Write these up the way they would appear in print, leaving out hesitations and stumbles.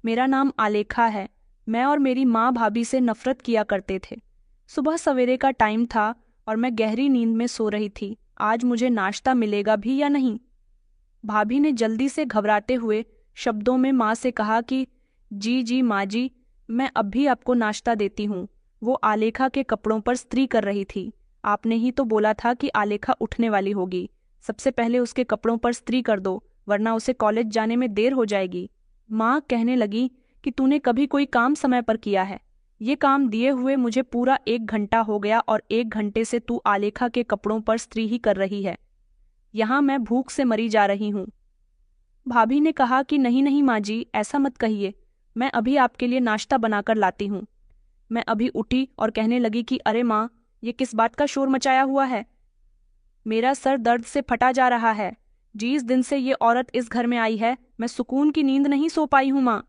मेरा नाम आलेखा है। मैं और मेरी माँ भाभी से नफरत किया करते थे। सुबह सवेरे का टाइम था और मैं गहरी नींद में सो रही थी। आज मुझे नाश्ता मिलेगा भी या नहीं? भाभी ने जल्दी से घबराते हुए शब्दों में माँ से कहा कि जी जी माँ जी, मैं अब भी आपको नाश्ता देती हूँ। वो आलेखा के कपड़ों पर स्त्री कर रही थी। आपने ही तो बोला था कि आलेखा उठने वाली होगी। सबसे पहले उसके कपड़ों पर स्त्री कर दो, वरना उसे कॉलेज जाने में देर हो जाएगी। माँ कहने लगी कि तूने कभी कोई काम समय पर किया है? ये काम दिए हुए मुझे पूरा 1 घंटा हो गया और 1 घंटे से तू आलेखा के कपड़ों पर स्त्री ही कर रही है। यहाँ मैं भूख से मरी जा रही हूँ। भाभी ने कहा कि नहीं नहीं माँ जी, ऐसा मत कहिए। मैं अभी आपके लिए नाश्ता बनाकर लाती हूँ। मैं अभी उठी और कहने लगी कि अरे माँ, ये किस बात का शोर मचाया हुआ है? मेरा सर दर्द से फटा जा रहा है। जिस दिन से ये औरत इस घर में आई है, मैं सुकून की नींद नहीं सो पाई हूँ। माँ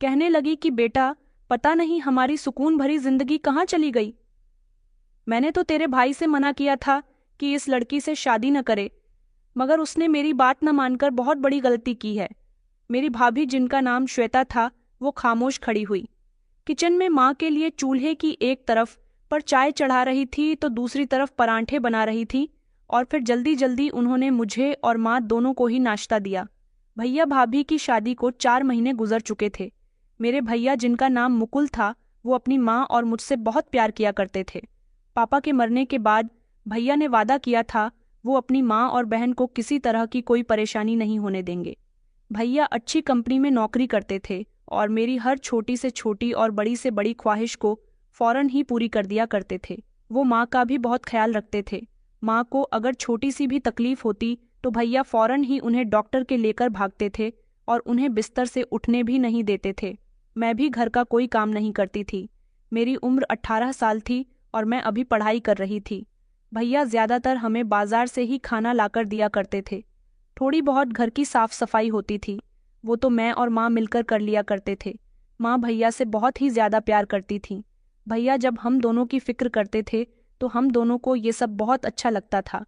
कहने लगी कि बेटा, पता नहीं हमारी सुकून भरी जिंदगी कहाँ चली गई। मैंने तो तेरे भाई से मना किया था कि इस लड़की से शादी न करे, मगर उसने मेरी बात न मानकर बहुत बड़ी गलती की है। मेरी भाभी, जिनका नाम श्वेता था, वो खामोश खड़ी हुई। किचन में माँ के लिए चूल्हे की एक तरफ पर चाय चढ़ा रही थी तो दूसरी तरफ परांठे बना रही थी, और फिर जल्दी जल्दी उन्होंने मुझे और माँ दोनों को ही नाश्ता दिया। भैया भाभी की शादी को 4 महीने गुजर चुके थे। मेरे भैया, जिनका नाम मुकुल था, वो अपनी माँ और मुझसे बहुत प्यार किया करते थे। पापा के मरने के बाद भैया ने वादा किया था वो अपनी माँ और बहन को किसी तरह की कोई परेशानी नहीं होने देंगे। भैया अच्छी कंपनी में नौकरी करते थे और मेरी हर छोटी से छोटी और बड़ी से बड़ी ख्वाहिश को फौरन ही पूरी कर दिया करते थे। वो माँ का भी बहुत ख्याल रखते थे। माँ को अगर छोटी सी भी तकलीफ होती तो भैया फौरन ही उन्हें डॉक्टर के लेकर भागते थे और उन्हें बिस्तर से उठने भी नहीं देते थे। मैं भी घर का कोई काम नहीं करती थी। मेरी उम्र 18 साल थी और मैं अभी पढ़ाई कर रही थी। भैया ज्यादातर हमें बाजार से ही खाना लाकर दिया करते थे। थोड़ी बहुत घर की साफ सफाई होती थी, वो तो मैं और माँ मिलकर कर लिया करते थे। माँ भैया से बहुत ही ज्यादा प्यार करती थी। भैया जब हम दोनों की फिक्र करते थे तो हम दोनों को ये सब बहुत अच्छा लगता था।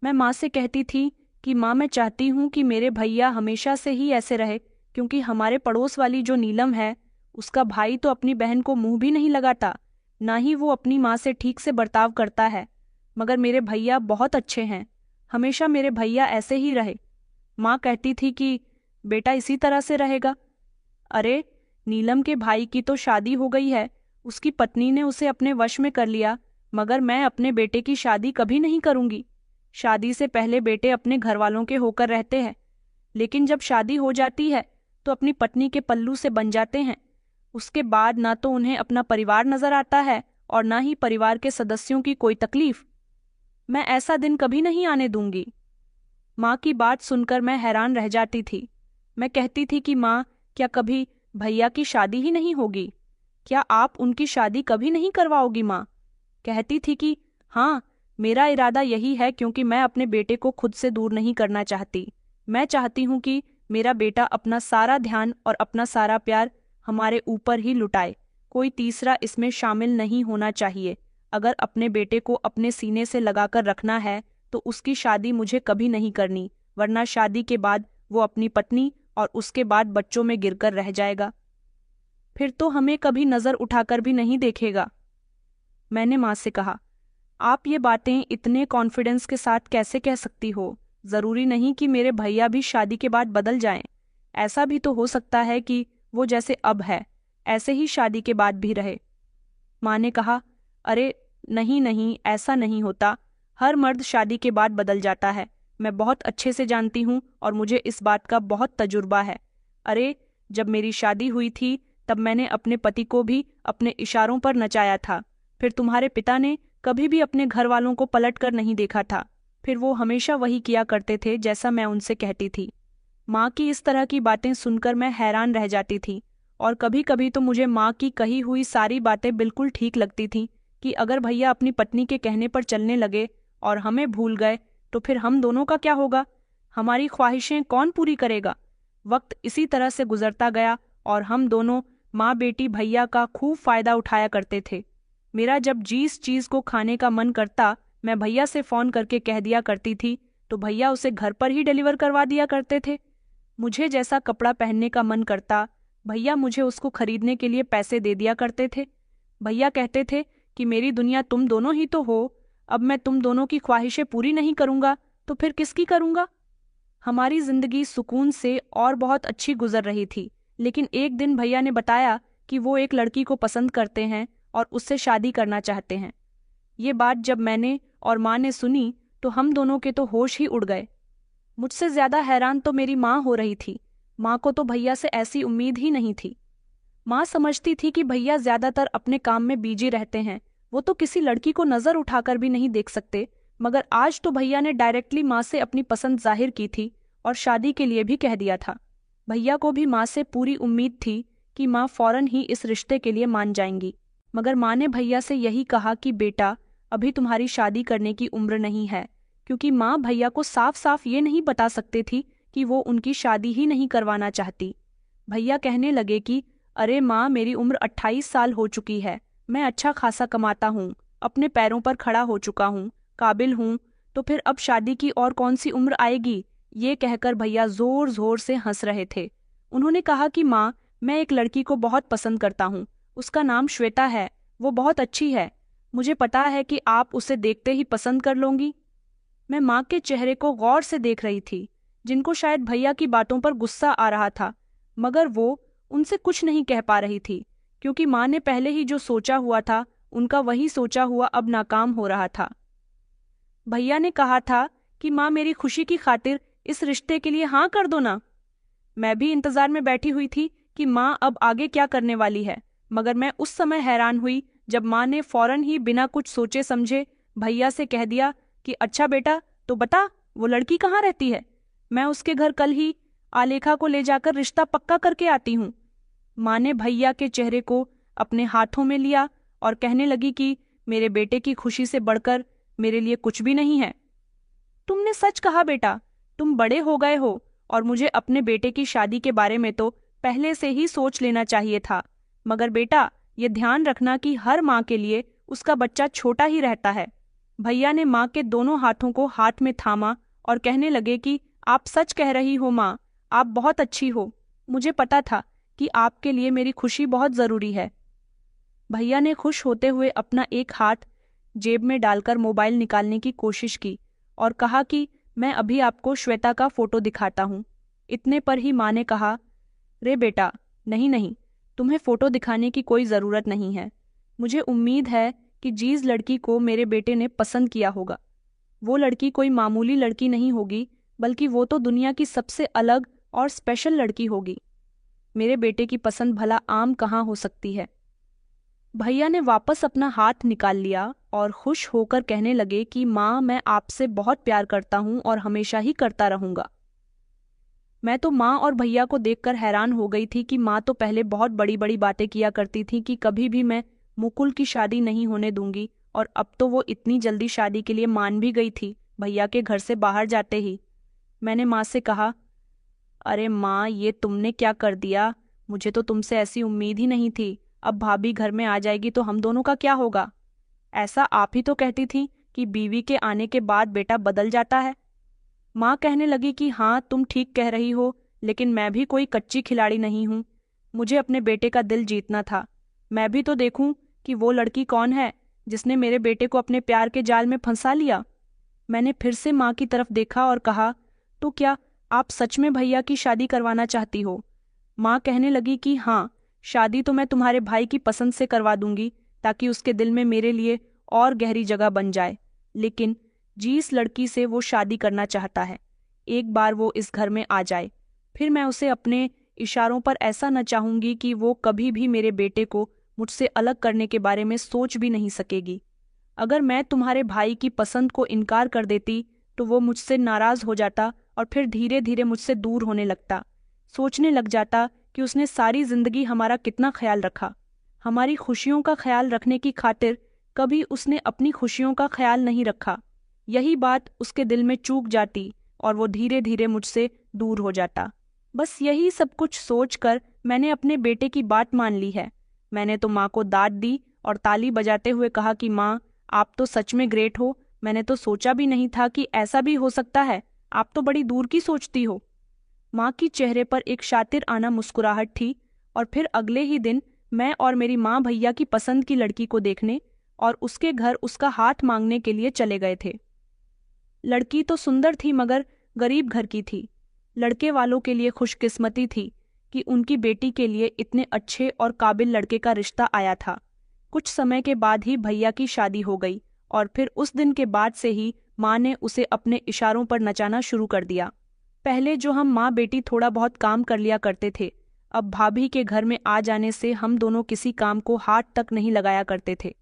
मैं माँ से कहती थी कि माँ, मैं चाहती हूँ कि मेरे भैया हमेशा से ही ऐसे रहे, क्योंकि हमारे पड़ोस वाली जो नीलम है, उसका भाई तो अपनी बहन को मुंह भी नहीं लगाता, ना ही वो अपनी माँ से ठीक से बर्ताव करता है। मगर मेरे भैया बहुत अच्छे हैं, हमेशा मेरे भैया ऐसे ही रहे। माँ कहती थी कि बेटा इसी तरह से रहेगा। अरे, नीलम के भाई की तो शादी हो गई है, उसकी पत्नी ने उसे अपने वश में कर लिया, मगर मैं अपने बेटे की शादी कभी नहीं करूंगी। शादी से पहले बेटे अपने घर वालों के होकर रहते हैं, लेकिन जब शादी हो जाती है तो अपनी पत्नी के पल्लू से बन जाते हैं। उसके बाद ना तो उन्हें अपना परिवार नजर आता है और ना ही परिवार के सदस्यों की कोई तकलीफ। मैं ऐसा दिन कभी नहीं आने दूंगी। माँ की बात सुनकर मैं हैरान रह जाती थी। मैं कहती थी कि माँ, क्या कभी भैया की शादी ही नहीं होगी? क्या आप उनकी शादी कभी नहीं करवाओगी? माँ कहती थी कि हाँ, मेरा इरादा यही है, क्योंकि मैं अपने बेटे को खुद से दूर नहीं करना चाहती। मैं चाहती हूँ कि मेरा बेटा अपना सारा ध्यान और अपना सारा प्यार हमारे ऊपर ही लुटाए। कोई तीसरा इसमें शामिल नहीं होना चाहिए। अगर अपने बेटे को अपने सीने से लगाकर रखना है तो उसकी शादी मुझे कभी नहीं करनी, वरना शादी के बाद वो अपनी पत्नी और उसके बाद बच्चों में गिरकर रह जाएगा। फिर तो हमें कभी नजर उठाकर भी नहीं देखेगा। मैंने माँ से कहा, आप ये बातें इतने कॉन्फिडेंस के साथ कैसे कह सकती हो? जरूरी नहीं कि मेरे भैया भी शादी के बाद बदल जाएं। ऐसा भी तो हो सकता है कि वो जैसे अब है ऐसे ही शादी के बाद भी रहे। माँ ने कहा, अरे नहीं नहीं, ऐसा नहीं होता। हर मर्द शादी के बाद बदल जाता है। मैं बहुत अच्छे से जानती हूँ और मुझे इस बात का बहुत तजुर्बा है। अरे, जब मेरी शादी हुई थी तब मैंने अपने पति को भी अपने इशारों पर नचाया था। फिर तुम्हारे पिता ने कभी भी अपने घर वालों को पलट कर नहीं देखा था। फिर वो हमेशा वही किया करते थे जैसा मैं उनसे कहती थी। माँ की इस तरह की बातें सुनकर मैं हैरान रह जाती थी, और कभी कभी तो मुझे माँ की कही हुई सारी बातें बिल्कुल ठीक लगती थीं कि अगर भैया अपनी पत्नी के कहने पर चलने लगे और हमें भूल गए तो फिर हम दोनों का क्या होगा? हमारी ख्वाहिशें कौन पूरी करेगा? वक्त इसी तरह से गुजरता गया और हम दोनों माँ बेटी भैया का खूब फायदा उठाया करते थे। मेरा जब जिस चीज को खाने का मन करता मैं भैया से फोन करके कह दिया करती थी तो भैया उसे घर पर ही डिलीवर करवा दिया करते थे। मुझे जैसा कपड़ा पहनने का मन करता भैया मुझे उसको खरीदने के लिए पैसे दे दिया करते थे। भैया कहते थे कि मेरी दुनिया तुम दोनों ही तो हो, अब मैं तुम दोनों की ख्वाहिशें पूरी नहीं करूंगा तो फिर किसकी करूंगा। हमारी जिंदगी सुकून से और बहुत अच्छी गुजर रही थी, लेकिन एक दिन भैया ने बताया कि वो एक लड़की को पसंद करते हैं और उससे शादी करना चाहते हैं। ये बात जब मैंने और माँ ने सुनी तो हम दोनों के तो होश ही उड़ गए। मुझसे ज्यादा हैरान तो मेरी माँ हो रही थी। माँ को तो भैया से ऐसी उम्मीद ही नहीं थी। माँ समझती थी कि भैया ज्यादातर अपने काम में बिजी रहते हैं, वो तो किसी लड़की को नजर उठाकर भी नहीं देख सकते। मगर आज तो भैया ने डायरेक्टली माँ से अपनी पसंद जाहिर की थी और शादी के लिए भी कह दिया था। भैया को भी माँ से पूरी उम्मीद थी कि माँ फौरन ही इस रिश्ते के लिए मान जाएंगी। मगर माँ ने भैया से यही कहा कि बेटा, अभी तुम्हारी शादी करने की उम्र नहीं है, क्योंकि माँ भैया को साफ साफ ये नहीं बता सकती थी कि वो उनकी शादी ही नहीं करवाना चाहती। भैया कहने लगे कि अरे माँ, मेरी उम्र 28 साल हो चुकी है, मैं अच्छा खासा कमाता हूँ, अपने पैरों पर खड़ा हो चुका हूँ, काबिल हूँ, तो फिर अब शादी की और कौन सी उम्र आएगी। ये कहकर भैया जोर जोर से हंस रहे थे। उन्होंने कहा कि माँ, मैं एक लड़की को बहुत पसंद करता हूँ, उसका नाम श्वेता है, वो बहुत अच्छी है, मुझे पता है कि आप उसे देखते ही पसंद कर लोगी। मैं माँ के चेहरे को गौर से देख रही थी, जिनको शायद भैया की बातों पर गुस्सा आ रहा था, मगर वो उनसे कुछ नहीं कह पा रही थी, क्योंकि माँ ने पहले ही जो सोचा हुआ था, उनका वही सोचा हुआ अब नाकाम हो रहा था। भैया ने कहा था कि माँ, मेरी खुशी की खातिर इस रिश्ते के लिए हाँ कर दो ना। मैं भी इंतजार में बैठी हुई थी कि माँ अब आगे क्या करने वाली है, मगर मैं उस समय हैरान हुई जब माँ ने फौरन ही बिना कुछ सोचे समझे भैया से कह दिया कि अच्छा बेटा, तो बता वो लड़की कहाँ रहती है, मैं उसके घर कल ही आलेखा को ले जाकर रिश्ता पक्का करके आती हूँ। माँ ने भैया के चेहरे को अपने हाथों में लिया और कहने लगी कि मेरे बेटे की खुशी से बढ़कर मेरे लिए कुछ भी नहीं है। तुमने सच कहा बेटा, तुम बड़े हो गए हो और मुझे अपने बेटे की शादी के बारे में तो पहले से ही सोच लेना चाहिए था। मगर बेटा, ये ध्यान रखना कि हर माँ के लिए उसका बच्चा छोटा ही रहता है। भैया ने माँ के दोनों हाथों को हाथ में थामा और कहने लगे कि आप सच कह रही हो माँ, आप बहुत अच्छी हो, मुझे पता था कि आपके लिए मेरी खुशी बहुत जरूरी है। भैया ने खुश होते हुए अपना एक हाथ जेब में डालकर मोबाइल निकालने की कोशिश की और कहा कि मैं अभी आपको श्वेता का फोटो दिखाता हूँ। इतने पर ही माँ ने कहा, रे बेटा, नहीं नहीं, तुम्हें फोटो दिखाने की कोई ज़रूरत नहीं है। मुझे उम्मीद है कि जिस लड़की को मेरे बेटे ने पसंद किया होगा, वो लड़की कोई मामूली लड़की नहीं होगी, बल्कि वो तो दुनिया की सबसे अलग और स्पेशल लड़की होगी। मेरे बेटे की पसंद भला आम कहाँ हो सकती है। भैया ने वापस अपना हाथ निकाल लिया और खुश होकर कहने लगे कि माँ, मैं आपसे बहुत प्यार करता हूँ और हमेशा ही करता रहूंगा। मैं तो माँ और भैया को देखकर हैरान हो गई थी कि माँ तो पहले बहुत बड़ी बड़ी बातें किया करती थी कि कभी भी मैं मुकुल की शादी नहीं होने दूंगी, और अब तो वो इतनी जल्दी शादी के लिए मान भी गई थी भैया के घर से बाहर जाते ही। मैंने माँ से कहा, अरे माँ, ये तुमने क्या कर दिया, मुझे तो तुमसे ऐसी उम्मीद ही नहीं थी। अब भाभी घर में आ जाएगी तो हम दोनों का क्या होगा। ऐसा आप ही तो कहती थी कि बीवी के आने के बाद बेटा बदल जाता है। माँ कहने लगी कि हाँ, तुम ठीक कह रही हो, लेकिन मैं भी कोई कच्ची खिलाड़ी नहीं हूँ। मुझे अपने बेटे का दिल जीतना था। मैं भी तो देखूं कि वो लड़की कौन है जिसने मेरे बेटे को अपने प्यार के जाल में फंसा लिया। मैंने फिर से माँ की तरफ देखा और कहा, तो क्या आप सच में भैया की शादी करवाना चाहती हो। माँ कहने लगी कि हाँ, शादी तो मैं तुम्हारे भाई की पसंद से करवा दूंगी, ताकि उसके दिल में मेरे लिए और गहरी जगह बन जाए। लेकिन जिस लड़की से वो शादी करना चाहता है, एक बार वो इस घर में आ जाए, फिर मैं उसे अपने इशारों पर ऐसा न चाहूंगी कि वो कभी भी मेरे बेटे को मुझसे अलग करने के बारे में सोच भी नहीं सकेगी। अगर मैं तुम्हारे भाई की पसंद को इनकार कर देती तो वो मुझसे नाराज हो जाता और फिर धीरे धीरे मुझसे दूर होने लगता। सोचने लग जाता कि उसने सारी जिंदगी हमारा कितना ख्याल रखा, हमारी खुशियों का ख्याल रखने की खातिर कभी उसने अपनी खुशियों का ख्याल नहीं रखा। यही बात उसके दिल में चूक जाती और वो धीरे धीरे मुझसे दूर हो जाता। बस यही सब कुछ सोचकर मैंने अपने बेटे की बात मान ली है। मैंने तो माँ को डांट दी और ताली बजाते हुए कहा कि माँ, आप तो सच में ग्रेट हो, मैंने तो सोचा भी नहीं था कि ऐसा भी हो सकता है, आप तो बड़ी दूर की सोचती हो। माँ की चेहरे पर एक शातिर आना मुस्कुराहट थी और फिर अगले ही दिन मैं और मेरी माँ भैया की पसंद की लड़की को देखने और उसके घर उसका हाथ मांगने के लिए चले गए थे। लड़की तो सुंदर थी मगर गरीब घर की थी। लड़के वालों के लिए खुशकिस्मती थी कि उनकी बेटी के लिए इतने अच्छे और काबिल लड़के का रिश्ता आया था। कुछ समय के बाद ही भैया की शादी हो गई और फिर उस दिन के बाद से ही माँ ने उसे अपने इशारों पर नचाना शुरू कर दिया। पहले जो हम माँ बेटी थोड़ा बहुत काम कर लिया करते थे, अब भाभी के घर में आ जाने से हम दोनों किसी काम को हाथ तक नहीं लगाया करते थे।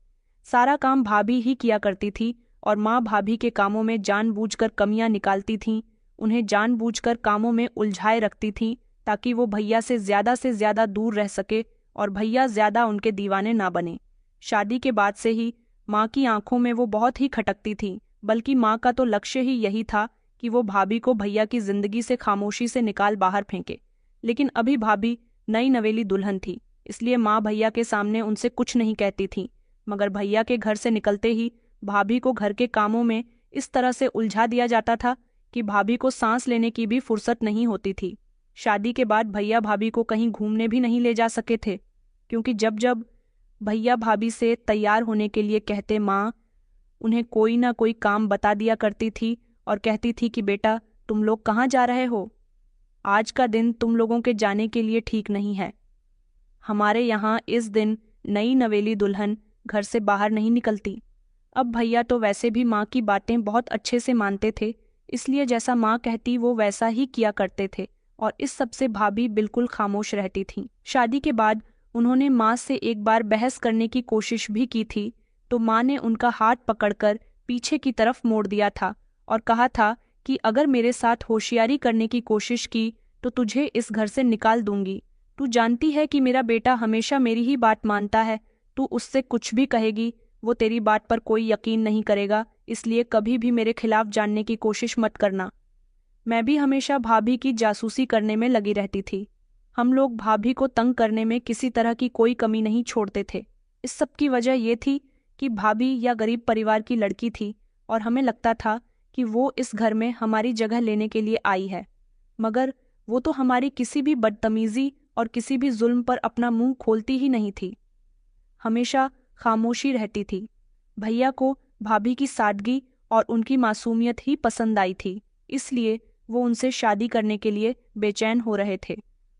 सारा काम भाभी ही किया करती थी और माँ भाभी के कामों में जानबूझकर कमियां निकालती थीं, उन्हें जानबूझकर कामों में उलझाए रखती थीं ताकि वो भैया से ज़्यादा दूर रह सके और भैया ज़्यादा उनके दीवाने ना बने। शादी के बाद से ही माँ की आंखों में वो बहुत ही खटकती थी, बल्कि माँ का तो लक्ष्य ही यही था कि वो भाभी को भैया की जिंदगी से खामोशी से निकाल बाहर फेंके। लेकिन अभी भाभी नई नवेली दुल्हन थी, इसलिए माँ भैया के सामने उनसे कुछ नहीं कहती थी, मगर भैया के घर से निकलते ही भाभी को घर के कामों में इस तरह से उलझा दिया जाता था कि भाभी को सांस लेने की भी फुर्सत नहीं होती थी। शादी के बाद भैया भाभी को कहीं घूमने भी नहीं ले जा सके थे, क्योंकि जब जब भैया भाभी से तैयार होने के लिए कहते, माँ उन्हें कोई ना कोई काम बता दिया करती थी और कहती थी कि बेटा तुम लोग कहाँ जा रहे हो, आज का दिन तुम लोगों के जाने के लिए ठीक नहीं है। हमारे यहाँ इस दिन नई नवेली दुल्हन घर से बाहर नहीं निकलती। अब भैया तो वैसे भी माँ की बातें बहुत अच्छे से मानते थे, इसलिए जैसा माँ कहती वो वैसा ही किया करते थे और इस सब से भाभी बिल्कुल खामोश रहती थीं। शादी के बाद उन्होंने माँ से एक बार बहस करने की कोशिश भी की थी, तो माँ ने उनका हाथ पकड़कर पीछे की तरफ मोड़ दिया था और कहा था कि अगर मेरे साथ होशियारी करने की कोशिश की तो तुझे इस घर से निकाल दूंगी। तू जानती है कि मेरा बेटा हमेशा मेरी ही बात मानता है, तू उससे कुछ भी कहेगी वो तेरी बात पर कोई यकीन नहीं करेगा, इसलिए कभी भी मेरे खिलाफ जानने की कोशिश मत करना। मैं भी हमेशा भाभी की जासूसी करने में लगी रहती थी। हम लोग भाभी को तंग करने में किसी तरह की कोई कमी नहीं छोड़ते थे। इस सब की वजह ये थी कि भाभी या गरीब परिवार की लड़की थी और हमें लगता था कि वो इस घर में हमारी जगह लेने के लिए आई है, मगर वो तो हमारी किसी भी बदतमीजी और किसी भी जुल्म पर अपना मुंह खोलती ही नहीं थी, हमेशा खामोशी रहती थी। भैया को भाभी की सादगी और उनकी मासूमियत ही पसंद आई थी, इसलिए वो उनसे शादी करने के लिए बेचैन हो रहे थे।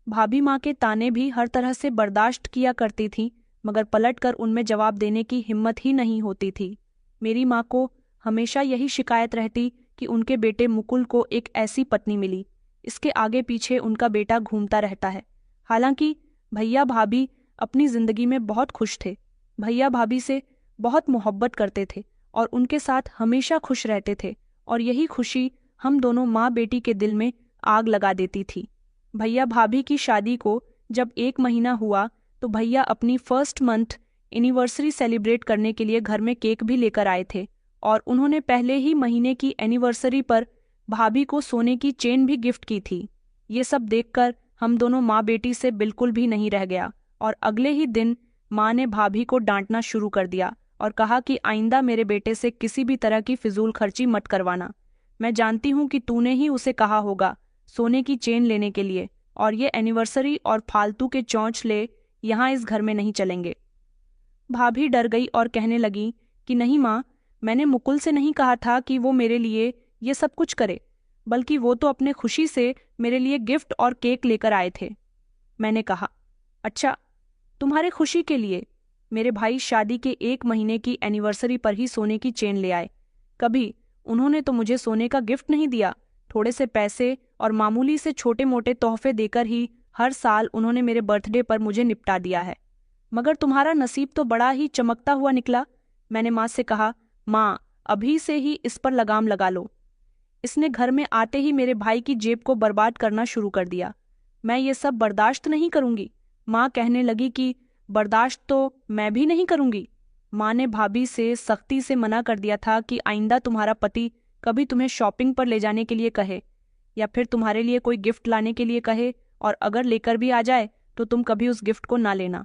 भाभी माँ के ताने भी हर तरह से बर्दाश्त किया करती थी, मगर पलटकर उनमें जवाब देने की हिम्मत ही नहीं होती थी। मेरी माँ को हमेशा यही शिकायत रहती कि उनके बेटे मुकुल को एक ऐसी पत्नी मिली, इसके आगे पीछे उनका बेटा घूमता रहता है। हालांकि भैया भाभी अपनी जिंदगी में बहुत खुश थे, भैया भाभी से बहुत मोहब्बत करते थे और उनके साथ हमेशा खुश रहते थे, और यही खुशी हम दोनों माँ बेटी के दिल में आग लगा देती थी। भैया भाभी की शादी को जब 1 महीना हुआ तो भैया अपनी फर्स्ट मंथ एनिवर्सरी सेलिब्रेट करने के लिए घर में केक भी लेकर आए थे और उन्होंने पहले ही महीने की एनिवर्सरी पर भाभी को सोने की चेन भी गिफ्ट की थी। ये सब देखकर हम दोनों माँ बेटी से बिल्कुल भी नहीं रह गया और अगले ही दिन माँ ने भाभी को डांटना शुरू कर दिया और कहा कि आइंदा मेरे बेटे से किसी भी तरह की फिजूल खर्ची मत करवाना। मैं जानती हूँ कि तूने ही उसे कहा होगा सोने की चेन लेने के लिए, और ये एनिवर्सरी और फालतू के चौंचले यहाँ इस घर में नहीं चलेंगे। भाभी डर गई और कहने लगी कि नहीं माँ, मैंने मुकुल से नहीं कहा था कि वो मेरे लिए ये सब कुछ करे, बल्कि वो तो अपने खुशी से मेरे लिए गिफ्ट और केक लेकर आए थे। मैंने कहा, अच्छा, तुम्हारे खुशी के लिए? मेरे भाई शादी के 1 महीने की एनिवर्सरी पर ही सोने की चेन ले आए। कभी उन्होंने तो मुझे सोने का गिफ्ट नहीं दिया, थोड़े से पैसे और मामूली से छोटे मोटे तोहफे देकर ही हर साल उन्होंने मेरे बर्थडे पर मुझे निपटा दिया है। मगर तुम्हारा नसीब तो बड़ा ही चमकता हुआ निकला। मैंने माँ से कहा, माँ अभी से ही इस पर लगाम लगा लो। इसने घर में आते ही मेरे भाई की जेब को बर्बाद करना शुरू कर दिया। मैं ये सब बर्दाश्त नहीं करूंगी। माँ कहने लगी कि बर्दाश्त तो मैं भी नहीं करूंगी। माँ ने भाभी से सख्ती से मना कर दिया था कि आइंदा तुम्हारा पति कभी तुम्हें शॉपिंग पर ले जाने के लिए कहे या फिर तुम्हारे लिए कोई गिफ्ट लाने के लिए कहे, और अगर लेकर भी आ जाए तो तुम कभी उस गिफ्ट को ना लेना।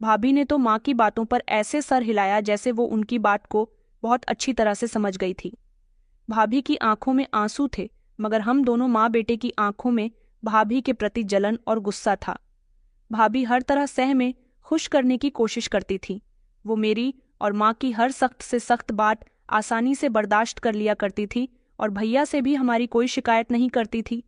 भाभी ने तो माँ की बातों पर ऐसे सर हिलाया जैसे वो उनकी बात को बहुत अच्छी तरह से समझ गई थी। भाभी की आंखों में आंसू थे, मगर हम दोनों माँ बेटे की आंखों में भाभी के प्रति जलन और गुस्सा था। भाभी हर तरह सह में खुश करने की कोशिश करती थी। वो मेरी और माँ की हर सख्त से सख्त बात आसानी से बर्दाश्त कर लिया करती थी और भैया से भी हमारी कोई शिकायत नहीं करती थी।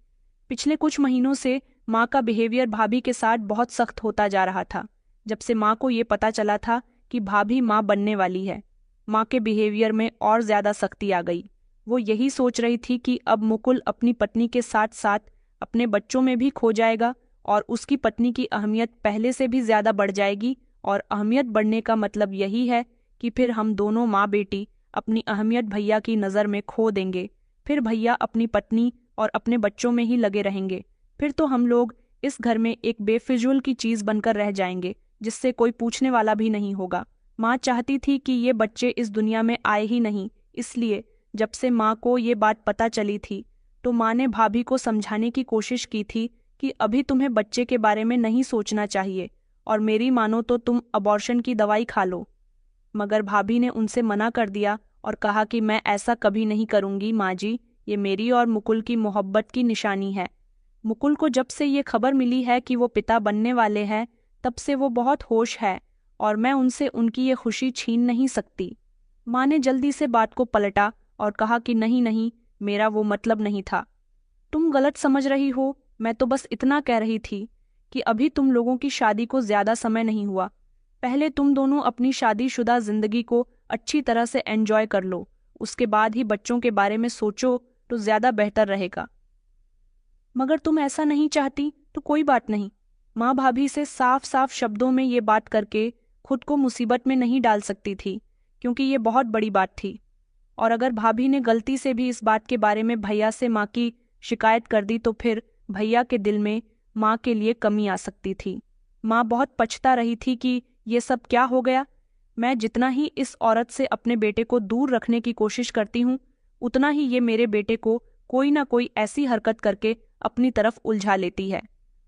पिछले कुछ महीनों से माँ का बिहेवियर भाभी के साथ बहुत सख्त होता जा रहा था। जब से माँ को ये पता चला था कि भाभी माँ बनने वाली है, माँ के बिहेवियर में और ज्यादा सख्ती आ गई। वो यही सोच रही थी कि अब मुकुल अपनी पत्नी के साथ साथ अपने बच्चों में भी खो जाएगा और उसकी पत्नी की अहमियत पहले से भी ज्यादा बढ़ जाएगी। और अहमियत बढ़ने का मतलब यही है कि फिर हम दोनों माँ बेटी अपनी अहमियत भैया की नज़र में खो देंगे। फिर भैया अपनी पत्नी और अपने बच्चों में ही लगे रहेंगे। फिर तो हम लोग इस घर में एक बेफिजूल की चीज़ बनकर रह जाएंगे, जिससे कोई पूछने वाला भी नहीं होगा। माँ चाहती थी कि ये बच्चे इस दुनिया में आए ही नहीं। इसलिए जब से माँ को ये बात पता चली थी तो माँ ने भाभी को समझाने की कोशिश की थी कि अभी तुम्हें बच्चे के बारे में नहीं सोचना चाहिए और मेरी मानो तो तुम अबॉर्शन की दवाई खा लो। मगर भाभी ने उनसे मना कर दिया और कहा कि मैं ऐसा कभी नहीं करूंगी माँ जी, ये मेरी और मुकुल की मोहब्बत की निशानी है। मुकुल को जब से ये खबर मिली है कि वो पिता बनने वाले हैं, तब से वो बहुत होश है और मैं उनसे उनकी ये खुशी छीन नहीं सकती। माँ ने जल्दी से बात को पलटा और कहा कि नहीं नहीं, मेरा वो मतलब नहीं था। तुम गलत समझ रही हो, मैं तो बस इतना कह रही थी कि अभी तुम लोगों की शादी को ज्यादा समय नहीं हुआ। पहले तुम दोनों अपनी शादीशुदा जिंदगी को अच्छी तरह से एंजॉय कर लो, उसके बाद ही बच्चों के बारे में सोचो तो ज्यादा बेहतर रहेगा। मगर तुम ऐसा नहीं चाहती तो कोई बात नहीं। माँ भाभी से साफ साफ शब्दों में ये बात करके खुद को मुसीबत में नहीं डाल सकती थी, क्योंकि ये बहुत बड़ी बात थी। और अगर भाभी ने गलती से भी इस बात के बारे में भैया से माँ की शिकायत कर दी तो फिर भैया के दिल में माँ के लिए कमी आ सकती थी। माँ बहुत पछता रही थी कि ये सब क्या हो गया। मैं जितना ही इस औरत से अपने बेटे को दूर रखने की कोशिश करती हूँ, उतना ही ये मेरे बेटे को कोई ना कोई ऐसी हरकत करके अपनी तरफ उलझा लेती है।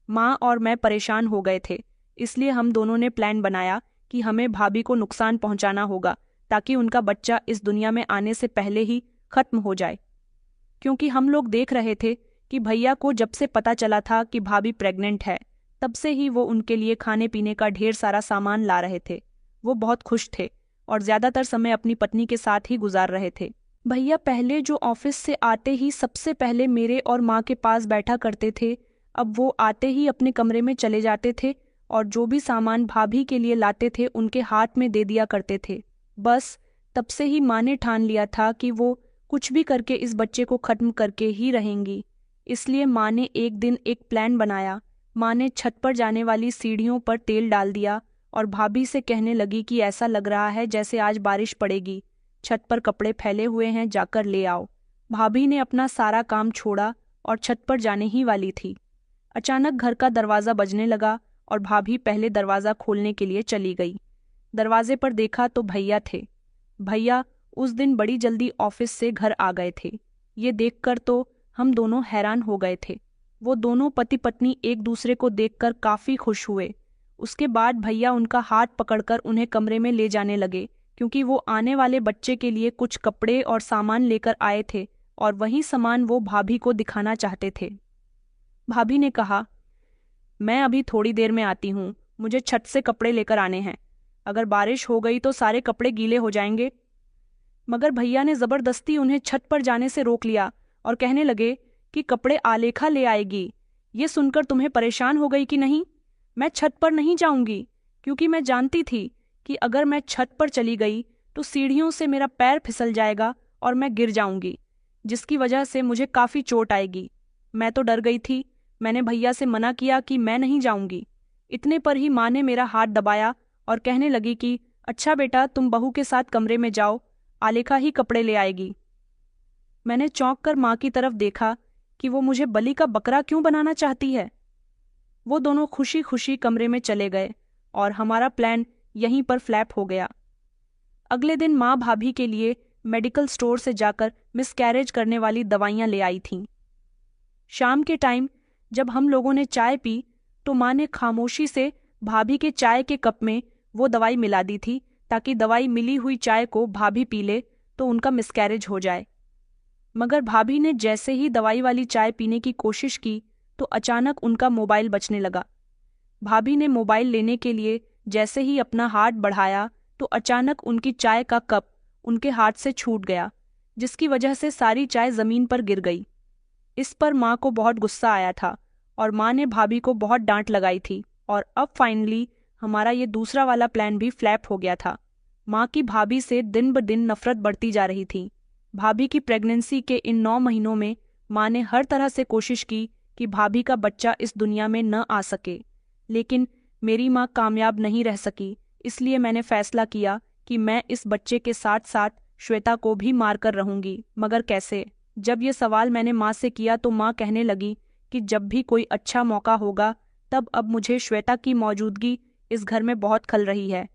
माँ और मैं परेशान हो गए थे, इसलिए हम दोनों ने प्लान बनाया कि हमें भाभी को नुकसान पहुंचाना होगा ताकि उनका बच्चा इस दुनिया में आने से पहले ही खत्म हो जाए। क्योंकि हम लोग देख रहे थे कि भैया को जब से पता चला था कि भाभी प्रेग्नेंट है, तब से ही वो उनके लिए खाने पीने का ढेर सारा सामान ला रहे थे। वो बहुत खुश थे और ज्यादातर समय अपनी पत्नी के साथ ही गुजार रहे थे। भैया पहले जो ऑफिस से आते ही सबसे पहले मेरे और माँ के पास बैठा करते थे, अब वो आते ही अपने कमरे में चले जाते थे और जो भी सामान भाभी के लिए लाते थे उनके हाथ में दे दिया करते थे। बस तब से ही माँ ने ठान लिया था कि वो कुछ भी करके इस बच्चे को खत्म करके ही रहेंगी। इसलिए माँ ने एक दिन एक प्लान बनाया। माँ ने छत पर जाने वाली सीढ़ियों पर तेल डाल दिया और भाभी से कहने लगी कि ऐसा लग रहा है जैसे आज बारिश पड़ेगी, छत पर कपड़े फैले हुए हैं, जाकर ले आओ। भाभी ने अपना सारा काम छोड़ा और छत पर जाने ही वाली थी। अचानक घर का दरवाज़ा बजने लगा और भाभी पहले दरवाज़ा खोलने के लिए चली गई। दरवाजे पर देखा तो भैया थे। भैया उस दिन बड़ी जल्दी ऑफिस से घर आ गए थे। ये देखकर तो हम दोनों हैरान हो गए थे। वो दोनों पति पत्नी एक दूसरे को देखकर काफी खुश हुए। उसके बाद भैया उनका हाथ पकड़कर उन्हें कमरे में ले जाने लगे, क्योंकि वो आने वाले बच्चे के लिए कुछ कपड़े और सामान लेकर आए थे और वही सामान वो भाभी को दिखाना चाहते थे। भाभी ने कहा, मैं अभी थोड़ी देर में आती हूँ, मुझे छत से कपड़े लेकर आने हैं। अगर बारिश हो गई तो सारे कपड़े गीले हो जाएंगे। मगर भैया ने जबरदस्ती उन्हें छत पर जाने से रोक लिया और कहने लगे कि कपड़े आलेखा ले आएगी। ये सुनकर तुम्हें परेशान हो गई कि नहीं? मैं छत पर नहीं जाऊंगी, क्योंकि मैं जानती थी कि अगर मैं छत पर चली गई तो सीढ़ियों से मेरा पैर फिसल जाएगा और मैं गिर जाऊंगी, जिसकी वजह से मुझे काफी चोट आएगी। मैं तो डर गई थी। मैंने भैया से मना किया कि मैं नहीं जाऊंगी। इतने पर ही माँ ने मेरा हाथ दबाया और कहने लगी कि अच्छा बेटा, तुम बहू के साथ कमरे में जाओ, आलेखा ही कपड़े ले आएगी। मैंने चौंक कर माँ की तरफ देखा कि वो मुझे बलि का बकरा क्यों बनाना चाहती है। वो दोनों खुशी खुशी कमरे में चले गए और हमारा प्लान यहीं पर फ्लैप हो गया। अगले दिन माँ भाभी के लिए मेडिकल स्टोर से जाकर मिसकैरेज करने वाली दवाइयाँ ले आई थीं। शाम के टाइम जब हम लोगों ने चाय पी तो माँ ने खामोशी से भाभी के चाय के कप में वो दवाई मिला दी थी, ताकि दवाई मिली हुई चाय को भाभी पी ले तो उनका मिसकैरेज हो जाए। मगर भाभी ने जैसे ही दवाई वाली चाय पीने की कोशिश की तो अचानक उनका मोबाइल बजने लगा। भाभी ने मोबाइल लेने के लिए जैसे ही अपना हाथ बढ़ाया तो अचानक उनकी चाय का कप उनके हाथ से छूट गया, जिसकी वजह से सारी चाय जमीन पर गिर गई। इस पर माँ को बहुत गुस्सा आया था और माँ ने भाभी को बहुत डांट लगाई थी। और अब फाइनली हमारा ये दूसरा वाला प्लान भी फ्लैप हो गया था। माँ की भाभी से दिन ब दिन नफरत बढ़ती जा रही थी। भाभी की प्रेगनेंसी के इन 9 महीनों में माँ ने हर तरह से कोशिश की कि भाभी का बच्चा इस दुनिया में न आ सके, लेकिन मेरी माँ कामयाब नहीं रह सकी। इसलिए मैंने फैसला किया कि मैं इस बच्चे के साथ साथ श्वेता को भी मार कर रहूंगी। मगर कैसे? जब ये सवाल मैंने माँ से किया तो माँ कहने लगी कि जब भी कोई अच्छा मौका होगा तब अब मुझे श्वेता की मौजूदगी इस घर में बहुत खल रही है,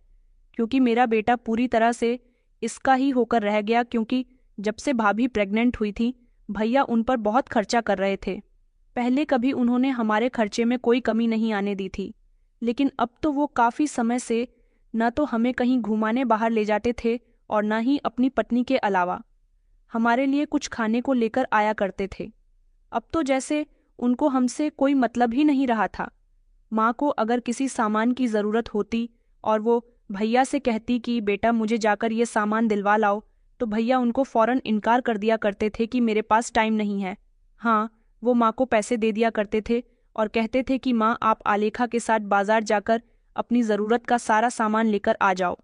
क्योंकि मेरा बेटा पूरी तरह से इसका ही होकर रह गया। क्योंकि जब से भाभी प्रेग्नेंट हुई थी भैया उन पर बहुत खर्चा कर रहे थे। पहले कभी उन्होंने हमारे खर्चे में कोई कमी नहीं आने दी थी, लेकिन अब तो वो काफ़ी समय से न तो हमें कहीं घुमाने बाहर ले जाते थे और न ही अपनी पत्नी के अलावा हमारे लिए कुछ खाने को लेकर आया करते थे। अब तो जैसे उनको हमसे कोई मतलब ही नहीं रहा था। माँ को अगर किसी सामान की ज़रूरत होती और वो भैया से कहती कि बेटा मुझे जाकर ये सामान दिलवा लाओ, तो भैया उनको फ़ौरन इनकार कर दिया करते थे कि मेरे पास टाइम नहीं है। हाँ, वो माँ को पैसे दे दिया करते थे और कहते थे कि माँ आप आलेखा के साथ बाजार जाकर अपनी ज़रूरत का सारा सामान लेकर आ जाओ।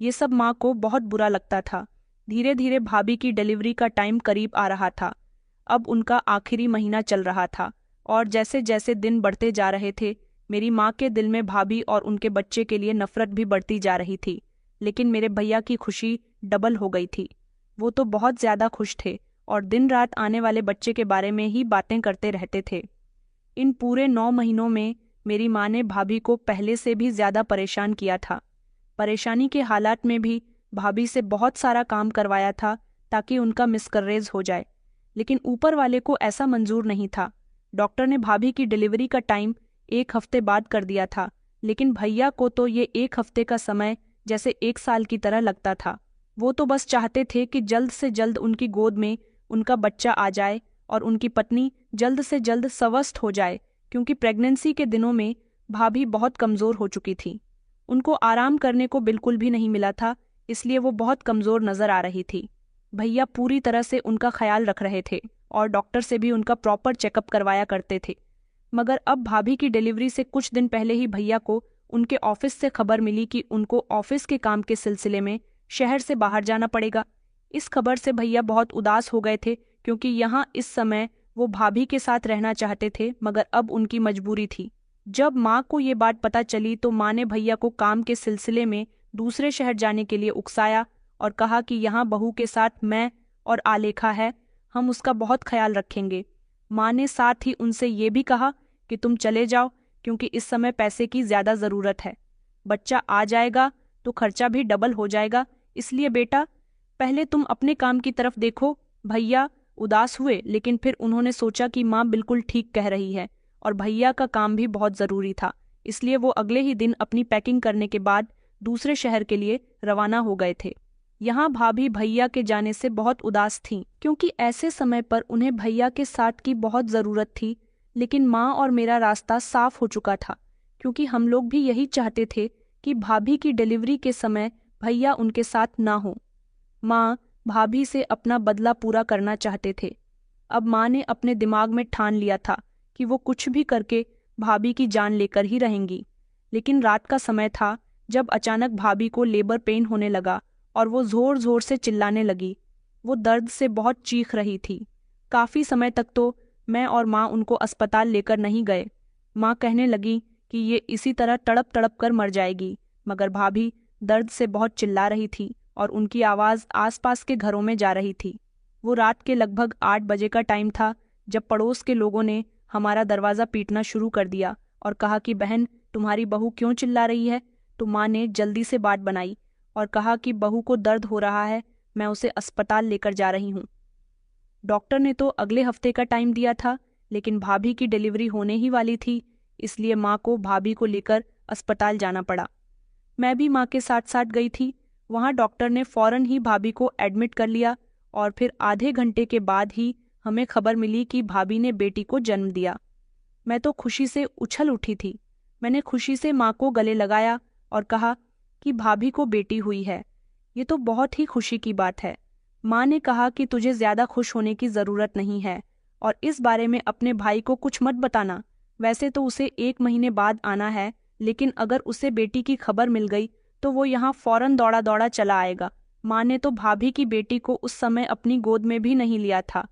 ये सब माँ को बहुत बुरा लगता था। धीरे धीरे भाभी की डिलीवरी का टाइम करीब आ रहा था। अब उनका आखिरी महीना चल रहा था और जैसे जैसे दिन बढ़ते जा रहे थे मेरी माँ के दिल में भाभी और उनके बच्चे के लिए नफरत भी बढ़ती जा रही थी। लेकिन मेरे भैया की खुशी डबल हो गई थी। वो तो बहुत ज़्यादा खुश थे और दिन रात आने वाले बच्चे के बारे में ही बातें करते रहते थे। इन पूरे 9 महीनों में मेरी माँ ने भाभी को पहले से भी ज़्यादा परेशान किया था। परेशानी के हालात में भी भाभी से बहुत सारा काम करवाया था ताकि उनका मिसकैरेज हो जाए, लेकिन ऊपर वाले को ऐसा मंजूर नहीं था। डॉक्टर ने भाभी की डिलीवरी का टाइम 1 हफ्ते बाद कर दिया था, लेकिन भैया को तो ये 1 हफ्ते का समय जैसे 1 साल की तरह लगता था। वो तो बस चाहते थे कि जल्द से जल्द उनकी गोद में उनका बच्चा आ जाए और उनकी पत्नी जल्द से जल्द स्वस्थ हो जाए, क्योंकि प्रेगनेंसी के दिनों में भाभी बहुत कमज़ोर हो चुकी थी। उनको आराम करने को बिल्कुल भी नहीं मिला था, इसलिए वो बहुत कमज़ोर नज़र आ रही थी। भैया पूरी तरह से उनका ख्याल रख रहे थे और डॉक्टर से भी उनका प्रॉपर चेकअप करवाया करते थे। मगर अब भाभी की डिलीवरी से कुछ दिन पहले ही भैया को उनके ऑफिस से खबर मिली कि उनको ऑफिस के काम के सिलसिले में शहर से बाहर जाना पड़ेगा। इस खबर से भैया बहुत उदास हो गए थे, क्योंकि यहाँ इस समय वो भाभी के साथ रहना चाहते थे, मगर अब उनकी मजबूरी थी। जब माँ को ये बात पता चली तो माँ ने भैया को काम के सिलसिले में दूसरे शहर जाने के लिए उकसाया और कहा कि यहाँ बहू के साथ मैं और आलेखा है, हम उसका बहुत ख्याल रखेंगे। माँ ने साथ ही उनसे ये भी कहा कि तुम चले जाओ, क्योंकि इस समय पैसे की ज़्यादा ज़रूरत है। बच्चा आ जाएगा तो खर्चा भी डबल हो जाएगा, इसलिए बेटा पहले तुम अपने काम की तरफ देखो। भैया उदास हुए, लेकिन फिर उन्होंने सोचा कि माँ बिल्कुल ठीक कह रही है और भैया का काम भी बहुत ज़रूरी था, इसलिए वो अगले ही दिन अपनी पैकिंग करने के बाद दूसरे शहर के लिए रवाना हो गए थे। यहाँ भाभी भैया के जाने से बहुत उदास थीं, क्योंकि ऐसे समय पर उन्हें भैया के साथ की बहुत ज़रूरत थी। लेकिन माँ और मेरा रास्ता साफ हो चुका था, क्योंकि हम लोग भी यही चाहते थे कि भाभी की डिलीवरी के समय भैया उनके साथ ना हो। माँ भाभी से अपना बदला पूरा करना चाहते थे। अब माँ ने अपने दिमाग में ठान लिया था कि वो कुछ भी करके भाभी की जान लेकर ही रहेंगी। लेकिन रात का समय था जब अचानक भाभी को लेबर पेन होने लगा और वो ज़ोर ज़ोर से चिल्लाने लगी। वो दर्द से बहुत चीख रही थी। काफ़ी समय तक तो मैं और माँ उनको अस्पताल लेकर नहीं गए। माँ कहने लगी कि ये इसी तरह तड़प तड़प कर मर जाएगी, मगर भाभी दर्द से बहुत चिल्ला रही थी और उनकी आवाज़ आसपास के घरों में जा रही थी। वो रात के लगभग 8 बजे का टाइम था जब पड़ोस के लोगों ने हमारा दरवाज़ा पीटना शुरू कर दिया और कहा कि बहन तुम्हारी बहू क्यों चिल्ला रही है। तो माँ ने जल्दी से बात बनाई और कहा कि बहू को दर्द हो रहा है, मैं उसे अस्पताल लेकर जा रही हूँ। डॉक्टर ने तो अगले हफ्ते का टाइम दिया था, लेकिन भाभी की डिलीवरी होने ही वाली थी, इसलिए माँ को भाभी को लेकर अस्पताल जाना पड़ा। मैं भी माँ के साथ साथ गई थी। वहाँ डॉक्टर ने फ़ौरन ही भाभी को एडमिट कर लिया और फिर आधे घंटे के बाद ही हमें खबर मिली कि भाभी ने बेटी को जन्म दिया। मैं तो खुशी से उछल उठी थी। मैंने खुशी से माँ को गले लगाया और कहा कि भाभी को बेटी हुई है। ये तो बहुत ही खुशी की बात है। माँ ने कहा कि तुझे ज्यादा खुश होने की जरूरत नहीं है और इस बारे में अपने भाई को कुछ मत बताना। वैसे तो उसे 1 महीने बाद आना है, लेकिन अगर उसे बेटी की खबर मिल गई तो वो यहाँ फौरन दौड़ा दौड़ा चला आएगा। माँ ने तो भाभी की बेटी को उस समय अपनी गोद में भी नहीं लिया था,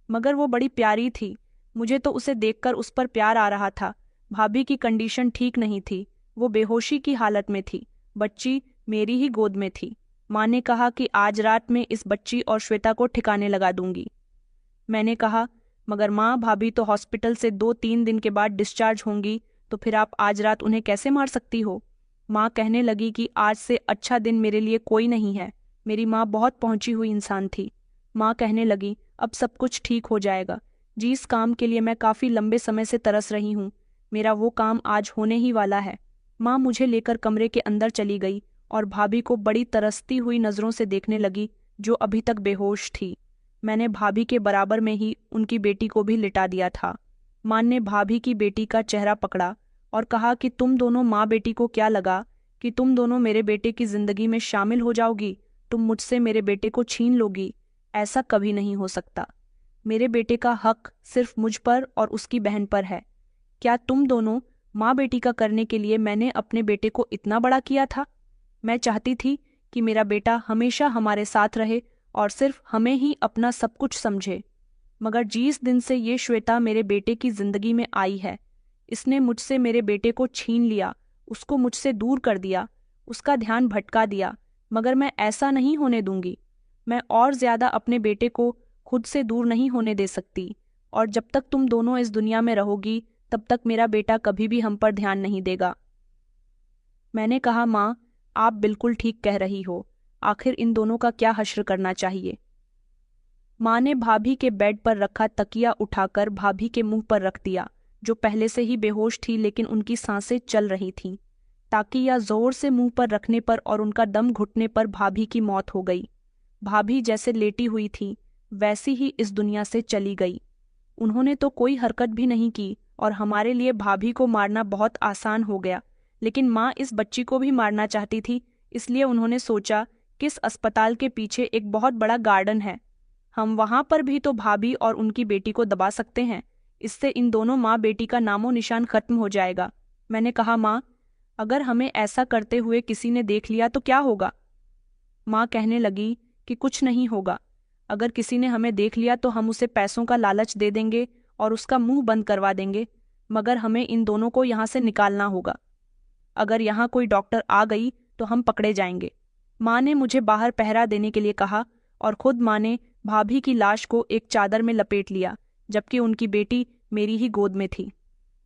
मगर वो बड़ी प्यारी थी। मुझे तो उसे देखकर उस पर प्यार आ रहा था। भाभी की कंडीशन ठीक नहीं थी, वो बेहोशी की हालत में थी। बच्ची मेरी ही गोद में थी। माँ ने कहा कि आज रात में इस बच्ची और श्वेता को ठिकाने लगा दूंगी। मैंने कहा, मगर माँ, भाभी तो हॉस्पिटल से 2-3 दिन के बाद डिस्चार्ज होंगी, तो फिर आप आज रात उन्हें कैसे मार सकती हो? माँ कहने लगी कि आज से अच्छा दिन मेरे लिए कोई नहीं है। मेरी माँ बहुत पहुंची हुई इंसान थी। माँ कहने लगी, अब सब कुछ ठीक हो जाएगा। जिस काम के लिए मैं काफी लंबे समय से तरस रही हूँ, मेरा वो काम आज होने ही वाला है। माँ मुझे लेकर कमरे के अंदर चली गई और भाभी को बड़ी तरसती हुई नजरों से देखने लगी, जो अभी तक बेहोश थी। मैंने भाभी के बराबर में ही उनकी बेटी को भी लिटा दिया था। माँ ने भाभी की बेटी का चेहरा पकड़ा और कहा कि तुम दोनों माँ बेटी को क्या लगा कि तुम दोनों मेरे बेटे की जिंदगी में शामिल हो जाओगी? तुम मुझसे मेरे बेटे को छीन लोगी? ऐसा कभी नहीं हो सकता। मेरे बेटे का हक सिर्फ मुझ पर और उसकी बहन पर है। क्या तुम दोनों माँ बेटी का करने के लिए मैंने अपने बेटे को इतना बड़ा किया था? मैं चाहती थी कि मेरा बेटा हमेशा हमारे साथ रहे और सिर्फ हमें ही अपना सब कुछ समझे। मगर जिस दिन से ये श्वेता मेरे बेटे की जिंदगी में आई है, इसने मुझसे मेरे बेटे को छीन लिया, उसको मुझसे दूर कर दिया, उसका ध्यान भटका दिया। मगर मैं ऐसा नहीं होने दूंगी। मैं और ज्यादा अपने बेटे को खुद से दूर नहीं होने दे सकती, और जब तक तुम दोनों इस दुनिया में रहोगी तब तक मेरा बेटा कभी भी हम पर ध्यान नहीं देगा। मैंने कहा, माँ, आप बिल्कुल ठीक कह रही हो। आखिर इन दोनों का क्या हश्र करना चाहिए? माँ ने भाभी के बेड पर रखा तकिया उठाकर भाभी के मुंह पर रख दिया, जो पहले से ही बेहोश थी लेकिन उनकी सांसें चल रही थीं। ताकिया जोर से मुंह पर रखने पर और उनका दम घुटने पर भाभी की मौत हो गई। भाभी जैसे लेटी हुई थी वैसी ही इस दुनिया से चली गई। उन्होंने तो कोई हरकत भी नहीं की और हमारे लिए भाभी को मारना बहुत आसान हो गया। लेकिन माँ इस बच्ची को भी मारना चाहती थी, इसलिए उन्होंने सोचा कि इस अस्पताल के पीछे एक बहुत बड़ा गार्डन है, हम वहां पर भी तो भाभी और उनकी बेटी को दबा सकते हैं। इससे इन दोनों माँ बेटी का नामो निशान खत्म हो जाएगा। मैंने कहा, माँ, अगर हमें ऐसा करते हुए किसी ने देख लिया तो क्या होगा? माँ कहने लगी कि कुछ नहीं होगा। अगर किसी ने हमें देख लिया तो हम उसे पैसों का लालच दे देंगे और उसका मुंह बंद करवा देंगे, मगर हमें इन दोनों को यहाँ से निकालना होगा। अगर यहाँ कोई डॉक्टर आ गई तो हम पकड़े जाएंगे। माँ ने मुझे बाहर पहरा देने के लिए कहा और खुद माँ ने भाभी की लाश को एक चादर में लपेट लिया, जबकि उनकी बेटी मेरी ही गोद में थी।